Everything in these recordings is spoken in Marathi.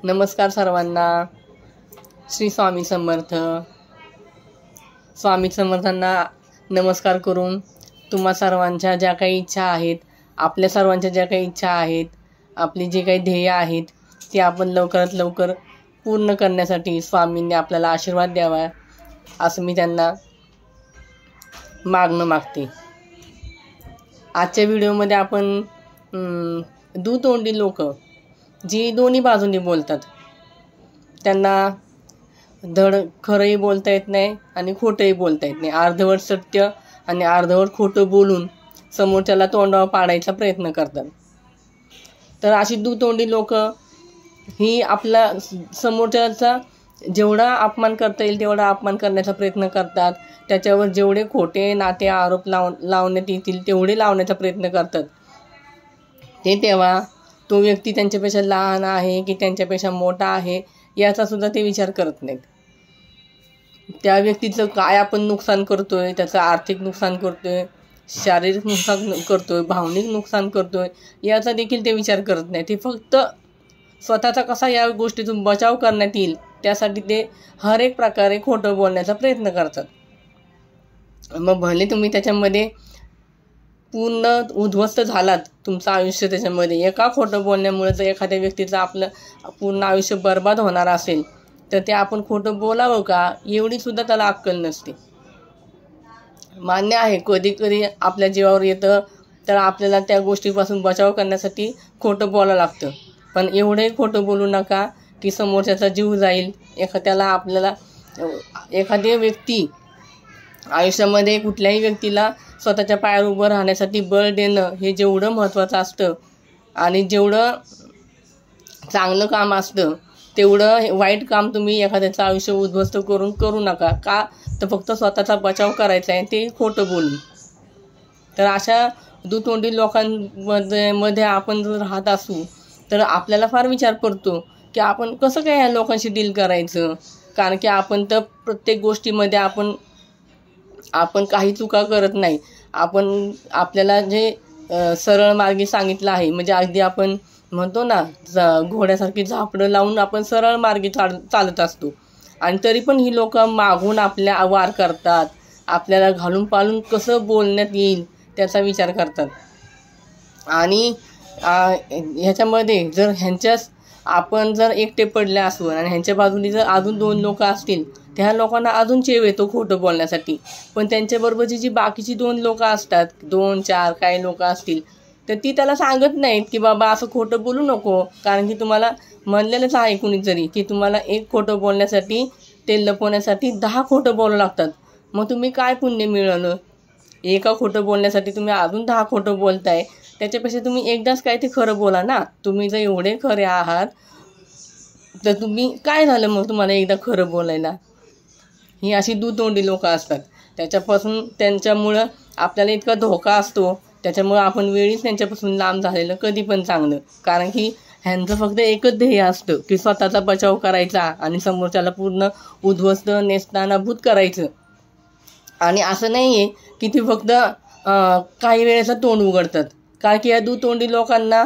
नमस्कार सर्वांना. श्री स्वामी समर्थ. स्वामी समर्थांना नमस्कार करून तुम्हा सर्वांच्या ज्या काही इच्छा आहेत, आपल्या सर्वांच्या ज्या काही इच्छा आहेत, आपली जे काही ध्येय आहेत ते आपण लवकरात लवकर पूर्ण करण्यासाठी स्वामींनी आपल्याला आशीर्वाद द्यावा असं मी त्यांना मागते. आजच्या व्हिडिओमध्ये आपण दुतोंडी लोक जी दोन्ही बाजूंनी बोलतात, त्यांना धड खरंही बोलता येत नाही आणि खोटंही बोलता येत नाही. अर्धवट सत्य आणि अर्धवट खोटं बोलून समोरच्याला तोंडावर पाडायचा प्रयत्न करतात. तर अशी दुतोंडी लोक ही आपला समोरच्याचा जेवढा अपमान करता येईल तेवढा अपमान करण्याचा प्रयत्न करतात. त्याच्यावर जेवढे खोटे नाटे आरोप लावण्यात येतील तेवढे लावण्याचा प्रयत्न करतात. ते तेव्हा तो व्यक्ती त्यांच्यापेक्षा लहान आहे की त्यांच्यापेक्षा मोठा आहे याचा सुद्धा ते विचार करत नाहीत. त्या व्यक्तीचं काय आपण नुकसान करतोय, त्याचं आर्थिक नुकसान करतोय, शारीरिक नुकसान करतोय, भावनिक नुकसान करतोय याचा देखील ते विचार करत नाही. ते फक्त स्वतःचा कसा या गोष्टीतून बचाव करण्यात येईल त्यासाठी ते हर एक प्रकारे खोटं बोलण्याचा प्रयत्न करतात. मग भले तुम्ही त्याच्यामध्ये पूर्ण उद्ध्वस्त झालात, तुमचं आयुष्य त्याच्यामध्ये एका खोटं बोलण्यामुळे जर एखाद्या व्यक्तीचं आपलं पूर्ण आयुष्य बर्बाद होणार असेल तर ते आपण खोटं बोलावं का एवढी सुद्धा त्याला अक्कल नसते. मान्य आहे कधी कधी आपल्या जीवावर येतं तर आपल्याला त्या गोष्टीपासून बचाव करण्यासाठी खोटं बोलावं लागतं. पण एवढंही खोटं बोलू नका की समोरच्याचा जीव जाईल. एखादी व्यक्ती आयुष्यामध्ये कुठल्याही व्यक्तीला स्वतःच्या पायावर उभं राहण्यासाठी बळ देणं हे जेवढं महत्त्वाचं असतं आणि जेवढं चांगलं काम असतं तेवढं वाईट काम तुम्ही एखाद्याचं आयुष्य उद्ध्वस्त करू नका. का तर फक्त स्वतःचा बचाव करायचा आहे ते खोटं बोलून. तर अशा दुतोंडी लोकांमध्ये आपण जर राहत असू तर आपल्याला फार विचार पडतो की आपण कसं काय ह्या लोकांशी डील करायचं. कारण की आपण तर प्रत्येक गोष्टीमध्ये आपण काही चुका करत नाही. आपल्याला जे सरळ मार्गी सांगितलं आहे, म्हणजे अगदी आपण म्हणतो ना घोड्यासारखी झापडं लावून आपण सरळ मार्गी चालत असतो आणि तरी पण ही लोक मागून आपल्या वार करतात. आपल्याला घालून पालून कसं बोलण्यात येईल त्याचा विचार करतात. आणि ह्याच्यामध्ये जर आपण जर एकटे पडले असू आणि ह्यांच्या बाजूने जर अजून दोन लोक असतील त्या लोकांना अजून चेव येतो खोटं बोलण्यासाठी. पण त्यांच्याबरोबरची जी बाकीची दोन लोक असतात, 2-4 काही लोक असतील तर ती त्याला सांगत नाहीत की बाबा असं खोटं बोलू नको. कारण की तुम्हाला म्हणलेलंच आहे कुणीतरी की तुम्हाला एक खोटं बोलण्यासाठी ते लपवण्यासाठी 10 खोटं बोलावं लागतात. मग तुम्ही काय पुण्य मिळवलं? एका खोटं बोलण्यासाठी तुम्ही अजून 10 खोटं बोलताय. त्याच्यापेक्षा तुम्ही एकदाच काय ते खरं बोला ना. तुम्ही जर एवढे खरे आहात तर तुम्ही काय झालं मग तुम्हाला एकदा खरं बोलायला. ही अशी दुतोंडी लोक असतात. त्यांच्यामुळं आपल्याला इतका धोका असतो. त्याच्यामुळं आपण वेळीच त्यांच्यापासून लांब झालेलं कधी पण चांगलं. कारण की ह्यांचं फक्त एकच ध्येय असतं की स्वतःचा बचाव करायचा आणि समोरच्याला पूर्ण उद्ध्वस्त नेस्तनाभूत करायचं. आणि असं नाही आहे की ती फक्त काही वेळेचं तोंड उघडतात. कारण की या दुतोंडी लोकांना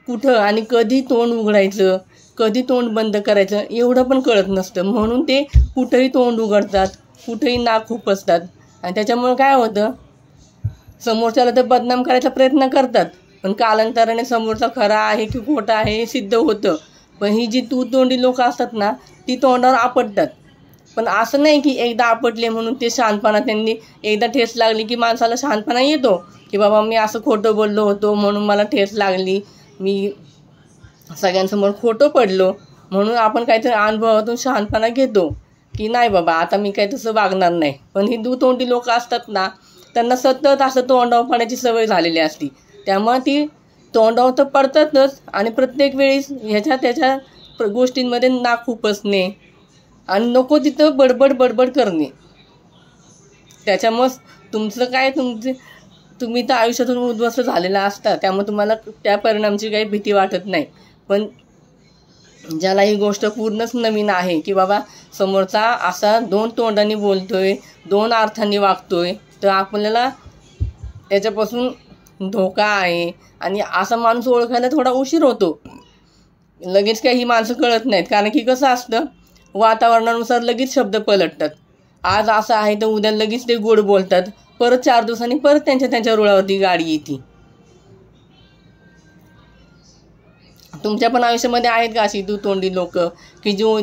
कुठं आणि कधी तोंड उघडायचं, कधी तोंड बंद करायचं एवढं पण कळत नसतं. म्हणून ते कुठंही तोंड उघडतात, कुठंही नाक खुपसतात. आणि त्याच्यामुळं काय होतं, समोरच्याला तर बदनाम करायचा प्रयत्न करतात पण कालांतराने समोरचा खरा आहे की खोटा आहे हे सिद्ध होतं. पण ही जी दुतोंडी लोक असतात ना ती तोंडावर आपटतात. पण असं नाही की एकदा आपटले म्हणून ते शहाणपणा, त्यांनी एकदा ठेच लागली की माणसाला शहाणपणा येतो की बाबा मी असं खोटं बोललो होतो म्हणून मला ठेच लागली, मी सगळ्यांसमोर खोटं पडलो म्हणून आपण काहीतरी अनुभवातून शहाणपणा घेतो की नाही बाबा आता मी काही तसं वागणार नाही. पण ही दुतोंडी लोक असतात ना त्यांना सतत असं तोंडावर पडण्याची सवय झालेली असती. त्यामुळे ती तोंडावर तर पडतातच आणि प्रत्येक वेळेस त्याच्या गोष्टींमध्ये नाक खुपसणे आणि नको तिथं बडबड करणे. त्याच्यामुळं तुम्ही तर आयुष्यातून उद्ध्वस्त झालेला असता. त्यामुळे तुम्हाला त्या परिणामाची काही भीती वाटत नाही. पण ज्याला ही गोष्ट पूर्णच नवीन आहे की बाबा समोरचा असा 2 तोंडांनी बोलतोय, 2 अर्थांनी वागतोय तर आपल्याला त्याच्यापासून धोका आहे. आणि असा माणूस ओळखायला थोडा उशीर होतो. लगेच काही ही माणसं कळत नाहीत, कारण की कसं असतं, वातावरणानुसार लगेच शब्द पलटतात. आज असं आहे तर उद्या लगेच ते गोड बोलतात, परत 4 दिवसांनी परत त्यांच्या रुळावरती गाडी येते. तुमच्या पण आयुष्यामध्ये आहेत का अशी दुतोंडी लोक, की जो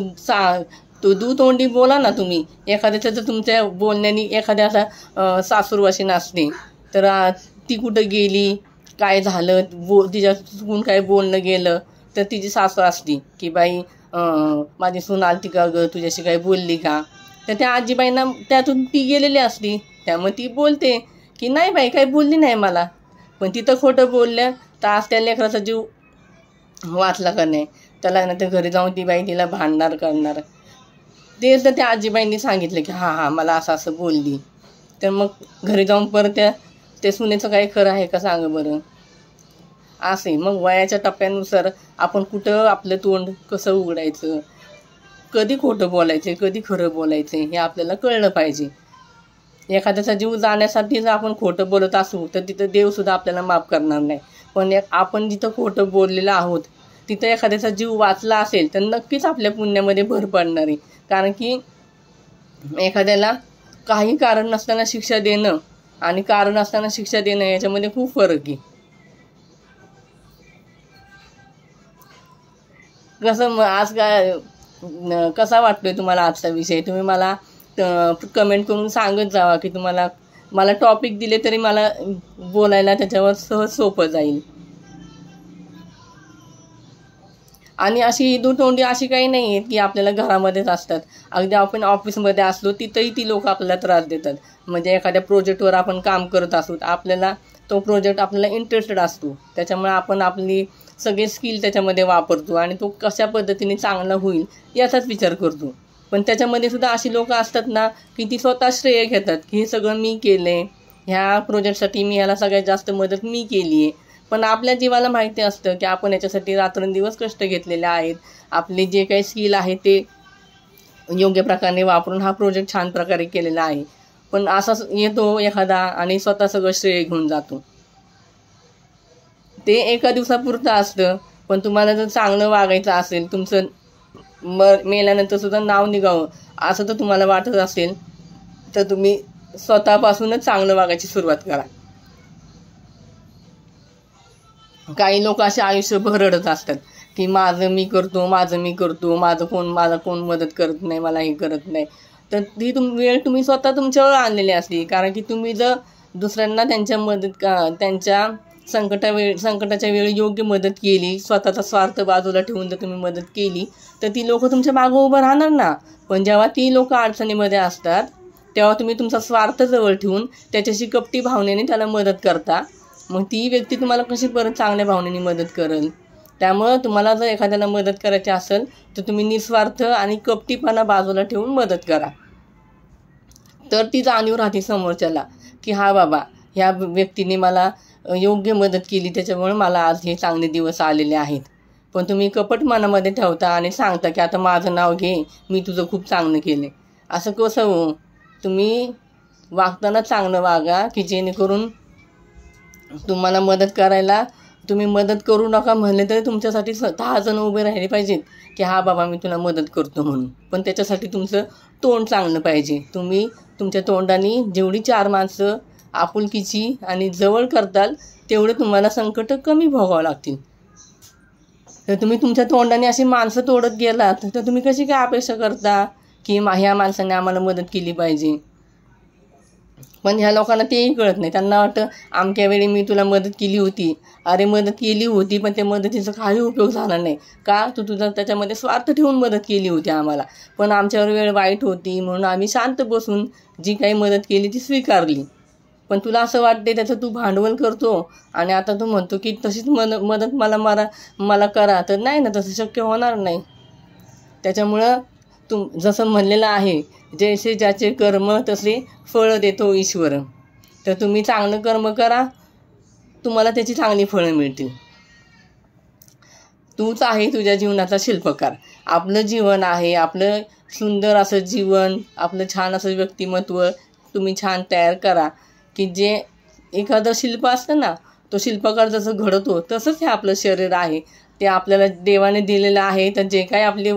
तो दुतोंडी बोला ना तुम्ही, एखाद्याचं जर तुमच्या बोलण्याने एखाद्याचा सासूरवाशी नसते तर ती कुठं गेली, काय झालं, तिच्या चुकून काय बोलणं गेलं तर तिची सासू असती की बाई माझी सून आलती का गं, तुझ्याशी काय बोलली का, तर त्या आजीबाईंना त्यातून ती गेलेली असती, त्यामुळे ती बोलते की नाही बाई काही बोलली नाही मला. पण तिथं खोटं बोललं तर आज त्या लेकराचा जीव वाचला का नाही, त्याला ना तर घरी जाऊन ती बाई तिला भांडणार करणार. ते तर त्या आजीबाईंनी सांगितलं की हां मला असं बोलली, तर मग घरी जाऊन परत त्या सुनेचं काही खरं आहे का सांग बरं. असे मग वयाच्या टप्प्यानुसार आपण कुठं आपलं तोंड कसं उघडायचं, कधी खोटं बोलायचं कधी खरं बोलायचं हे आपल्याला कळलं पाहिजे. एखाद्याचा जीव जाण्यासाठी जर आपण खोटं बोलत असू तर तिथं देवसुद्धा आपल्याला माफ करणार नाही. पण आपण जिथं खोटं बोललेलं आहोत तिथं एखाद्याचा जीव वाचला असेल तर नक्कीच आपल्या पुण्यामध्ये भर पडणार आहे. कारण की एखाद्याला काही कारण नसताना शिक्षा देणं आणि कारण असताना शिक्षा देणं याच्यामध्ये खूप फरक आहे. कसं आज काय कसा वाटतोय तुम्हाला आजचा विषय, तुम्ही मला कमेंट करून सांगत जावा की मला टॉपिक दिले तरी मला बोलायला त्याच्यावर सहज सोपं जाईल. आणि अशी दुतोंडी अशी काही नाही आहेत की आपल्याला घरामध्येच असतात, अगदी आपण ऑफिसमध्ये असलो तिथंही ती लोक आपल्याला त्रास देतात. म्हणजे एखाद्या प्रोजेक्टवर आपण काम करत असू, आपल्याला तो प्रोजेक्ट आपल्याला इंटरेस्टेड असतो, त्याच्यामुळे आपण आपली सगळे स्किल त्याच्यामध्ये वापरतो आणि तो कशा पद्धतीने चांगला होईल याचाच विचार करतो. पण त्याच्यामध्ये सुद्धा अशी लोक असतात ना की ती स्वतः श्रेय घेतात की हे सगळं मी केलं आहे, ह्या प्रोजेक्टसाठी मी ह्याला सगळ्यात जास्त मदत मी केली आहे. पण आपल्या जीवाला माहिती असतं की आपण याच्यासाठी रात्रंदिवस कष्ट घेतलेले आहेत, आपले जे काही स्किल आहे ते योग्य प्रकारे वापरून हा प्रोजेक्ट छान प्रकारे केलेला आहे. पण असा येतो एखादा आणि स्वतः सगळं श्रेय घेऊन जातो. ते एका दिवसापुरतं असतं, पण तुम्हाला जर चांगलं वागायचं असेल, तुमचं मेल्यानंतर सुद्धा नाव निघावं असं तर तुम्हाला वाटत असेल तर तुम्ही स्वतःपासूनच चांगलं वागायची सुरुवात करा. काही लोक असे आयुष्यभर रडत असतात की माझं मी करतो मला कोण मदत करत नाही, मला हे करत नाही. तर ती वेळ तुम्ही स्वतः तुमच्यावर आणलेली असते. कारण की तुम्ही जर दुसऱ्यांना त्यांच्या संकटाच्या वेळी योग्य मदत केली, स्वतःचा स्वार्थ बाजूला ठेवून जर तुम्ही मदत केली तर ती लोक तुमच्या मागं उभं राहणार ना. पण जेव्हा ती लोक अडचणीमध्ये असतात तेव्हा तुम्ही तुमचा स्वार्थ जवळ ठेवून त्याच्याशी कपटी भावनेने त्याला मदत करता, मग ती व्यक्ती तुम्हाला कशी परत चांगल्या भावनेने मदत करेल. त्यामुळं तुम्हाला जर एखाद्याला मदत करायची असेल तर तुम्ही निस्वार्थ आणि कपटीपणा बाजूला ठेवून मदत करा. तर ती जाणीव राहते समोरच्याला की हा बाबा ह्या व्यक्तीने मला योग्य मदत केली, त्याच्यामुळे मला आज हे चांगले दिवस आलेले आहेत. पण तुम्ही कपट मनामध्ये ठेवता आणि सांगता की आता माझं नाव घे, मी तुझं खूप चांगलं केलं. असं कसं हो? तुम्ही वागताना चांगलं वागा की जेणेकरून तुम्हाला मदत करायला, तुम्ही मदत करू नका म्हणले तरी तुमच्यासाठी 10 जण उभे राहिले पाहिजेत की हा बाबा मी तुला मदत करतो म्हणून. पण त्याच्यासाठी तुमचं तोंड चांगलं पाहिजे. तुम्ही तुमच्या तोंडाने जेवढी 4 माणसं आपुलकीची आणि जवळ करताल तेवढे तुम्हाला संकट कमी भोगावं लागतील. तर तुम्ही तुमच्या तोंडाने अशी माणसं तोडत गेलात तर तुम्ही कशी काय अपेक्षा करता की ह्या माणसाने आम्हाला मदत केली पाहिजे. पण ह्या लोकांना तेही कळत नाही. त्यांना वाटतं अमक्या वेळी मी तुला मदत केली होती. अरे मदत केली होती पण त्या मदतीचा काही उपयोग झाला नाही का, तू तुझा त्याच्यामध्ये स्वार्थ ठेवून मदत केली होती आम्हाला, पण आमच्यावर वेळ वाईट होती म्हणून आम्ही शांत बसून जी काही मदत केली ती स्वीकारली. पण तुला असं वाटते त्याचं तू भांडवल करतो आणि आता तू म्हणतो की तशीच मदत मला करा, तर नाही ना, तसं शक्य होणार नाही. त्याच्यामुळं जसं म्हणलेलं आहे, जैसे ज्याचे कर्म तसे फळं देतो ईश्वर. तर तुम्ही चांगलं कर्म करा, तुम्हाला त्याची चांगली फळं मिळतील. तूच आहे तुझ्या जीवनाचा शिल्पकार. आपलं जीवन आहे, आपलं सुंदर असं जीवन, आपलं छान असं व्यक्तिमत्व तुम्ही छान तयार करा की जे एखादं शिल्प असतं ना, तो शिल्पकार जसं घडतो तसंच हे आपलं शरीर आहे. ते आपल्याला देवाने दिलेलं आहे. तर जे काही आपले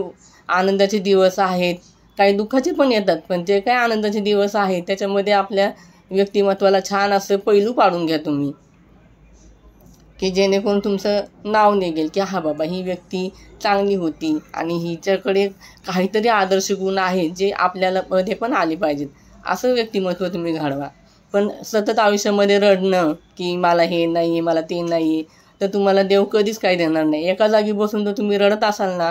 आनंदाचे दिवस आहेत, काही दुःखाचे पण येतात, पण जे काही आनंदाचे दिवस आहेत त्याच्यामध्ये आपल्या व्यक्तिमत्वाला छान असं पैलू पाडून घ्या तुम्ही, की जेणेकरून तुमचं नाव निघेल की हा बाबा ही व्यक्ती चांगली होती आणि हिच्याकडे काहीतरी आदर्श गुण आहेत जे आपल्याला मध्ये पण आले पाहिजेत. असं व्यक्तिमत्व तुम्ही घडवा. पण सतत आयुष्यामध्ये रडणं की मला हे नाही आहे, मला ते नाही आहे, तर तुम्हाला देव कधीच काही देणार नाही. एका जागी बसून जर तुम्ही रडत असाल ना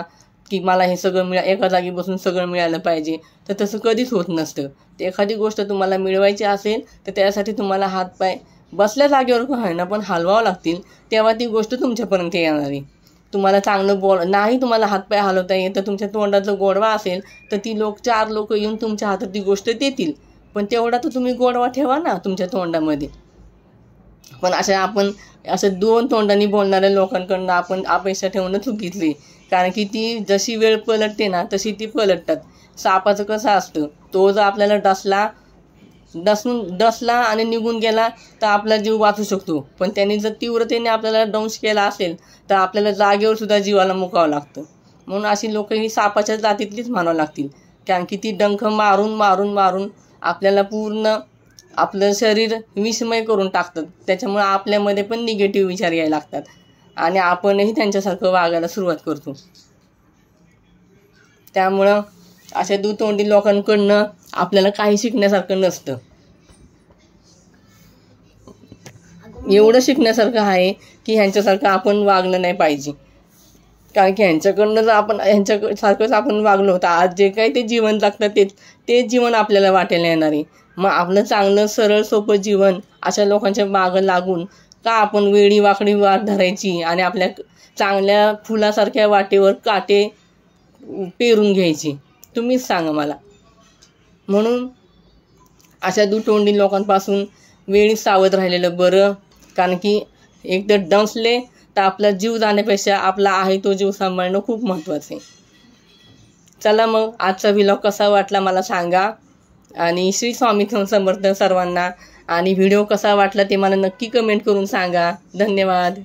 की मला हे सगळं एका जागी बसून सगळं मिळालं पाहिजे, तर तसं कधीच होत नसतं. तर एखादी गोष्ट तुम्हाला मिळवायची असेल तर त्यासाठी तुम्हाला हातपाय बसल्या जागेवर का होईना पण हलवावं लागतील, तेव्हा ती गोष्ट तुमच्यापर्यंत येणार आहे. तुम्हाला चांगलं नाही तुम्हाला हातपाय हलवता येत, तर तुमच्या तोंडाचा गोडवा असेल तर ती चार लोक येऊन तुमच्या हातात ती गोष्ट देतील. पण तेवढा तर तुम्ही गोडवा ठेवा ना तुमच्या तोंडामध्ये. पण आपण असं दोन तोंडांनी बोलणाऱ्या लोकांकडनं आपण अपेक्षा ठेवणं चुकीचं. कारण की ती जशी वेळ पलटते ना तशी ती पलटतात. सापाचं कसं असतं, तो जर आपल्याला डसला आणि निघून गेला तर आपला जीव वाचू शकतो, पण त्यांनी जर तीव्रतेने आपल्याला दंश केला असेल तर आपल्याला जागेवर सुद्धा जीवाला मुकावं लागतं. म्हणून अशी लोक ही सापाच्या जातीतलीच म्हणावं लागतील. कारण की ती डंख मारून मारून मारून आपल्याला पूर्ण आपलं शरीर विषमय करून टाकतात. त्याच्यामुळे आपल्यामध्ये पण निगेटिव्ह विचार यायला लागतात आणि आपणही त्यांच्यासारखं वागायला सुरुवात करतो. त्यामुळं अशा दुतोंडी लोकांकडनं आपल्याला काही शिकण्यासारखं नसतं. एवढं शिकण्यासारखं आहे की ह्यांच्यासारखं आपण वागलं नाही पाहिजे. कारण की ह्यांच्याकडनं जर आपण ह्यांच्यासारखंच आपण वागलो तर आज जे काही ते जीवन जगतात तेच जीवन आपल्याला वाटायला येणार आहे. मग आपलं चांगलं सरळ सोपं जीवन अशा लोकांच्या मागं लागून का आपण वेडी वाकडी वाट धरायची आणि आपल्या चांगल्या फुलासारख्या वाटेवर काटे पेरून घ्यायची? तुम्हीच सांगा मला. म्हणून अशा दुतोंडी लोकांपासून वेळीच सावध राहिलेलं बरं. कारण की एकदा डंसले तर आपला जीव जाण्यापेक्षा आपला आहे तो जीव सांभाळणं खूप महत्त्वाचं आहे. चला मग आजचा व्हिडिओ कसा वाटला मला सांगा आणि श्री स्वामी समर्थ सर्वांना. आणि व्हिडिओ कसा वाटला ते मला नक्की कमेंट करून सांगा. धन्यवाद.